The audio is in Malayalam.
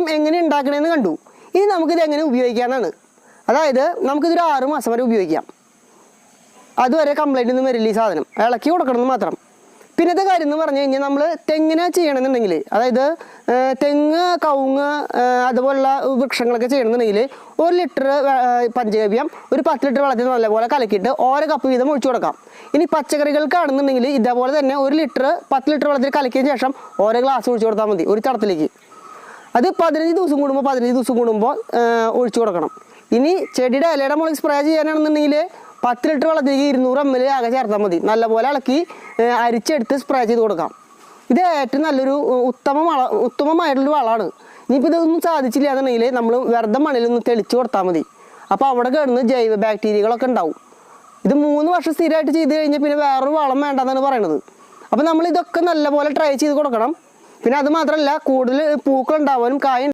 വളം എങ്ങനെ ഉണ്ടാക്കണമെന്ന് കണ്ടു. ഇനി നമുക്കിത് എങ്ങനെ ഉപയോഗിക്കാമെന്നാണ്. അതായത് നമുക്കിതൊരു 6 മാസം വരെ ഉപയോഗിക്കാം. അതുവരെ കംപ്ലൈൻ്റ് ഒന്നും വരില്ല. ഈ സാധനം ഇളക്കി കൊടുക്കണമെന്ന് മാത്രം. പിന്നത്തെ കാര്യം എന്ന് പറഞ്ഞു കഴിഞ്ഞാൽ നമ്മൾ തെങ്ങിനെ ചെയ്യണമെന്നുണ്ടെങ്കിൽ, അതായത് തെങ്ങ്, കവുങ്ങ് അതുപോലുള്ള വൃക്ഷങ്ങളൊക്കെ ചെയ്യണമെന്നുണ്ടെങ്കിൽ 1 ലിറ്റർ പഞ്ചഗവ്യം ഒരു 10 ലിറ്റർ വെള്ളത്തിൽ നല്ലപോലെ കലക്കിയിട്ട് ഓരോ കപ്പ് വീതം ഒഴിച്ചു കൊടുക്കാം. ഇനി പച്ചക്കറികൾക്കാണെന്നുണ്ടെങ്കിൽ ഇതേപോലെ തന്നെ 1 ലിറ്റർ 10 ലിറ്റർ വെള്ളത്തിൽ കലക്കിയതിന് ശേഷം ഓരോ ഗ്ലാസ് ഒഴിച്ചു കൊടുത്താൽ മതി ഒരു തടത്തിലേക്ക്. അത് 15 ദിവസം കൂടുമ്പോൾ ഒഴിച്ചു കൊടുക്കണം. ഇനി ചെടിയുടെ ഇലയുടെ മുകളിൽ സ്പ്രേ ചെയ്യാനാണെന്നുണ്ടെങ്കിൽ 10 ലിറ്റർ വെള്ളത്തിലേക്ക് 200 ml ആകെ ചേർത്താൽ മതി. നല്ലപോലെ ഇളക്കി അരിച്ചെടുത്ത് സ്പ്രേ ചെയ്ത് കൊടുക്കാം. ഇത് ഏറ്റവും നല്ലൊരു ഉത്തമമായിട്ടുള്ളൊരു വളമാണ്. ഇനിയിപ്പോൾ ഇതൊന്നും സാധിച്ചില്ല എന്നുണ്ടെങ്കിൽ നമ്മൾ വെറുതെ മണ്ണിലൊന്ന് തെളിച്ച് കൊടുത്താൽ മതി. അപ്പോൾ അവിടെ കിടന്ന് ജൈവ ബാക്ടീരിയകളൊക്കെ ഉണ്ടാവും. ഇത് 3 വർഷം സ്ഥിരമായിട്ട് ചെയ്ത് കഴിഞ്ഞാൽ പിന്നെ വേറൊരു വളം വേണ്ടെന്നാണ് പറയണത്. അപ്പോൾ നമ്മൾ ഇതൊക്കെ നല്ലപോലെ ട്രൈ ചെയ്ത് കൊടുക്കണം. പിന്നെ അത് മാത്രമല്ല, കൂടുതൽ പൂക്കൾ ഉണ്ടാവാനും കായ